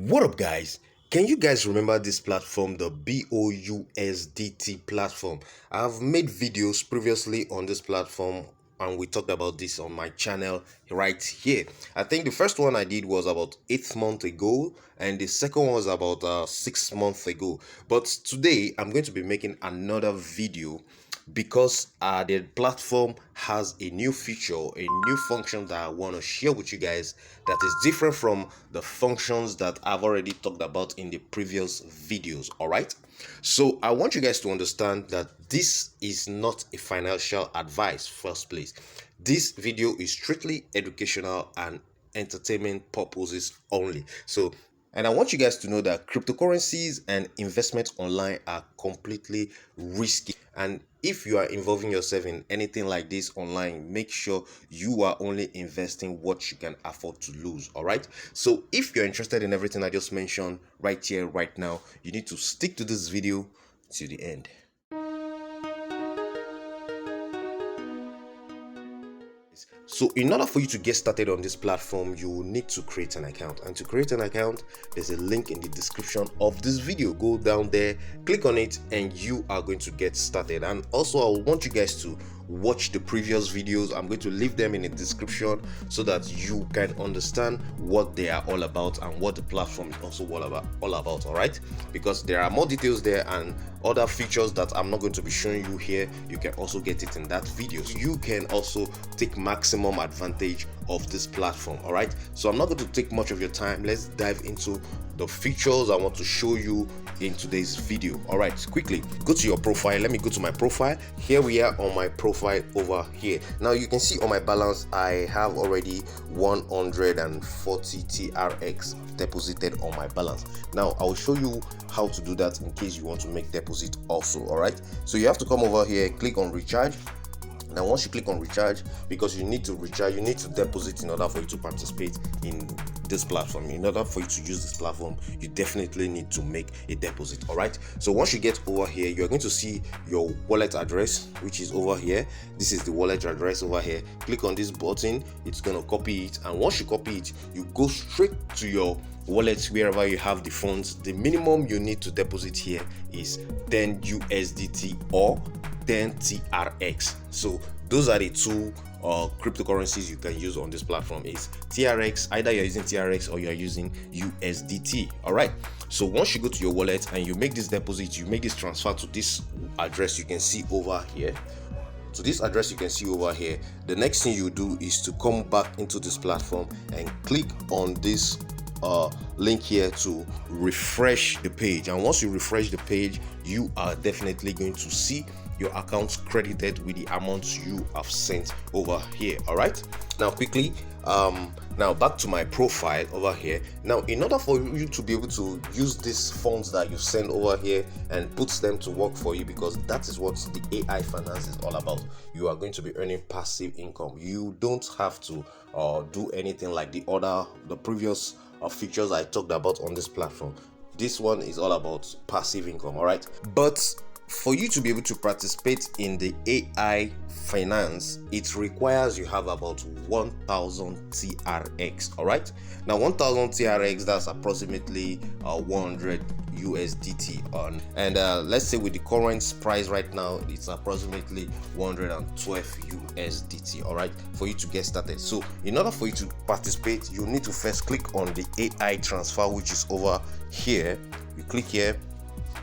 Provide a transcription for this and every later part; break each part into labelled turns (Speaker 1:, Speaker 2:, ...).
Speaker 1: What up, guys? Can you guys remember this platform, the BOUSDT platform? I've made videos previously on this platform and we talked about this on my channel right here. I think the first one I did was about 8 months ago and the second one was about 6 months ago. But today I'm going to be making another video because the platform has a new feature, a new function that I want to share with you guys that is different from the functions that I've already talked about in the previous videos. All right, so I want you guys to understand that this is not a financial advice. First place, this video is strictly educational and entertainment purposes only. And I want you guys to know that cryptocurrencies and investments online are completely risky. And if you are involving yourself in anything like this online, make sure you are only investing what you can afford to lose. All right. So if you're interested in everything I just mentioned right here, right now, you need to stick to this video to the end. So in order for you to get started on this platform, you will need to create an account, and to create an account, there's a link in the description of this video. Go down there, click on it, and you are going to get started. And also I want you guys to watch the previous videos. I'm going to leave them in the description so that you can understand what they are all about and what the platform is also all about. All right, because there are more details there and other features that I'm not going to be showing you here. You can also get it in that video, so you can also take maximum advantage of this platform. All right, so I'm not going to take much of your time. Let's dive into the features I want to show you in today's video. All right, quickly go to your profile. Let me go to my profile. Here we are on my profile over here. Now you can see on my balance I have already 140 TRX deposited on my balance. Now I will show you how to do that in case you want to make deposit also. All right, so you have to come over here, click on recharge. Now once you click on recharge, because you need to recharge, you need to deposit in order for you to participate in this platform. In order for you to use this platform, you definitely need to make a deposit. All right, so once you get over here, you're going to see your wallet address, which is over here. This is the wallet address over here. Click on this button, it's going to copy it, and once you copy it, you go straight to your wallet wherever you have the funds. The minimum you need to deposit here is 10 USDT or 10 TRX. So those are the two cryptocurrencies you can use on this platform. Is TRX, either you're using TRX or you're using USDT. All right, so once you go to your wallet and you make this deposit, you make this transfer to this address you can see over here. So this address you can see over here, the next thing you do is to come back into this platform and click on this link here to refresh the page. And once you refresh the page, you are definitely going to see your account credited with the amounts you have sent over here. All right, now quickly now back to my profile over here. Now in order for you to be able to use these funds that you send over here and put them to work for you, because that is what the AI finance is all about, you are going to be earning passive income. You don't have to do anything like the previous features I talked about on this platform. This one is all about passive income. All right, but for you to be able to participate in the AI finance, it requires you have about 1000 TRX. All right, now 1000 TRX, that's approximately 100 USDT on, and let's say with the current price right now, it's approximately 112 USDT. All right, for you to get started. So in order for you to participate, you need to first click on the AI transfer, which is over here. You click here.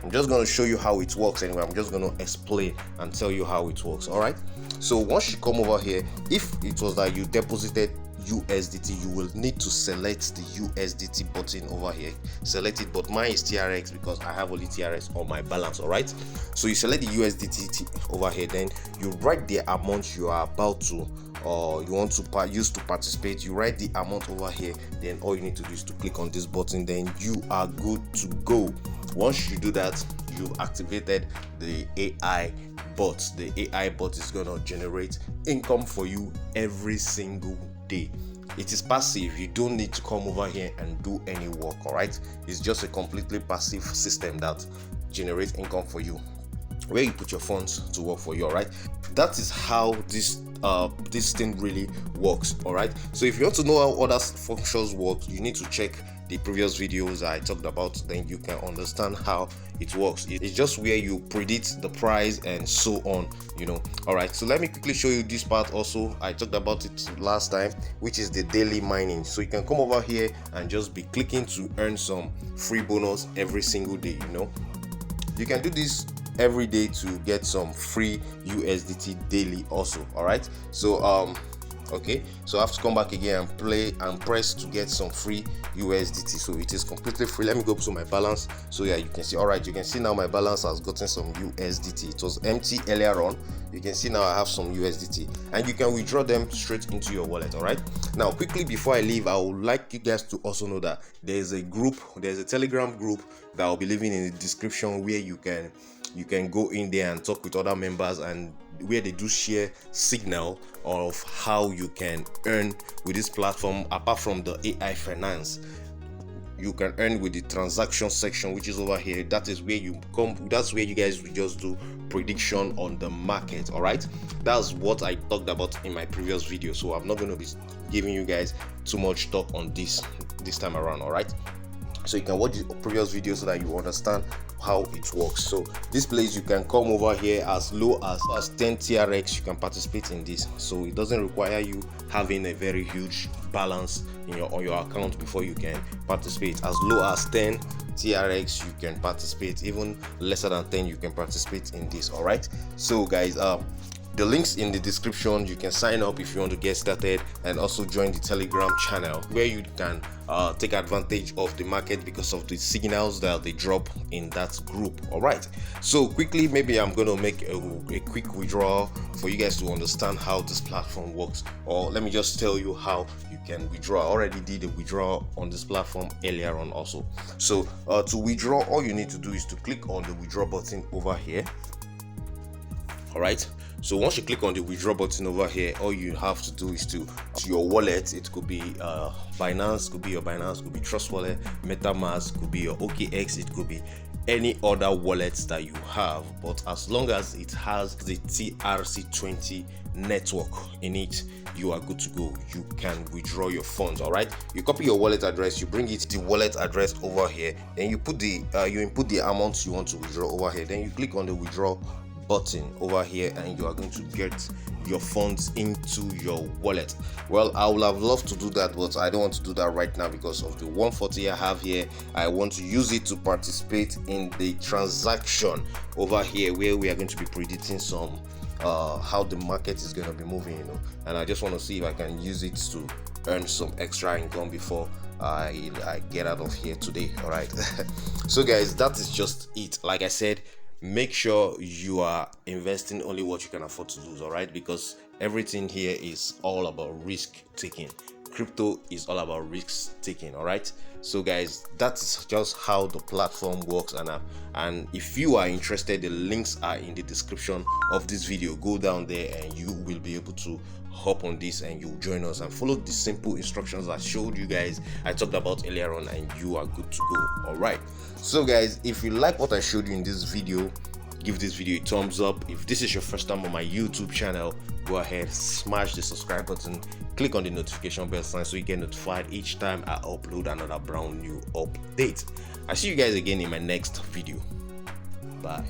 Speaker 1: I'm just going to show you how it works anyway. I'm just going to explain and tell you how it works. All right, so once you come over here, if it was that you deposited USDT, you will need to select the USDT button over here. Select it, but mine is TRX because I have only TRX on my balance. All right, so you select the USDT over here, then you write the amount you are about to or you want to use to participate. You write the amount over here, then all you need to do is to click on this button, then you are good to go. Once you do that, you've activated the AI bot. The AI bot is going to generate income for you every single day. It is passive. You don't need to come over here and do any work. All right, it's just a completely passive system that generates income for you, where you put your funds to work for you. All right, that is how this thing really works. All right, so if you want to know how other functions work, you need to check the previous videos I talked about, then you can understand how it works. It's just where you predict the price and so on, you know. All right, so let me quickly show you this part also. I talked about it last time, which is the daily mining. So you can come over here and just be clicking to earn some free bonus every single day, you know. You can do this every day to get some free USDT daily also. All right, so okay, so I have to come back again and play and press to get some free USDT. So it is completely free. Let me go to my balance. So yeah, you can see, all right, you can see now my balance has gotten some USDT. It was empty earlier on. You can see now I have some USDT, and you can withdraw them straight into your wallet. All right, now quickly before I leave, I would like you guys to also know that there's a Telegram group that will be leaving in the description, where you can go in there and talk with other members, and where they do share signal of how you can earn with this platform. Apart from the AI finance, you can earn with the transaction section, which is over here. That is where you come, that's where you guys will just do prediction on the market. All right, that's what I talked about in my previous video, so I'm not going to be giving you guys too much talk on this time around. All right, so you can watch the previous video so that you understand how it works. So this place, you can come over here as low as 10 TRX. You can participate in this, so it doesn't require you having a very huge balance in on your account before you can participate. As low as 10 TRX you can participate, even lesser than 10 you can participate in this. All right, so guys, the links in the description. You can sign up if you want to get started, and also join the Telegram channel, where you can take advantage of the market because of the signals that they drop in that group. All right, so quickly, maybe I'm going to make a quick withdrawal for you guys to understand how this platform works, or let me just tell you how you can withdraw. I already did a withdrawal on this platform earlier on also. So to withdraw, all you need to do is to click on the withdraw button over here. All right, so once you click on the withdraw button over here, all you have to do is to your wallet. It could be Binance, could be your Binance, could be Trust Wallet, MetaMask, could be your OKX, it could be any other wallets that you have, but as long as it has the TRC20 network in it, you are good to go. You can withdraw your funds. All right, you copy your wallet address, you bring it the wallet address over here, then you put the you input the amount you want to withdraw over here, then you click on the withdraw button over here, and you are going to get your funds into your wallet. Well, I would have loved to do that, but I don't want to do that right now because of the 140 I have here. I want to use it to participate in the transaction over here, where we are going to be predicting some how the market is going to be moving, you know, and I just want to see if I can use it to earn some extra income before I get out of here today. All right, so guys, that is just it. Like I said, make sure you are investing only what you can afford to lose. All right, because everything here is all about risk taking. Crypto is all about risk taking. All right, so guys, that's just how the platform works, and if you are interested, the links are in the description of this video. Go down there and you will be able to hop on this, and you join us and follow the simple instructions I showed you guys, I talked about earlier on, and you are good to go. All right, so guys, if you like what I showed you in this video, give this video a thumbs up. If this is your first time on my YouTube channel, go ahead, smash the subscribe button, click on the notification bell sign so you get notified each time I upload another brand new update. I see you guys again in my next video. Bye.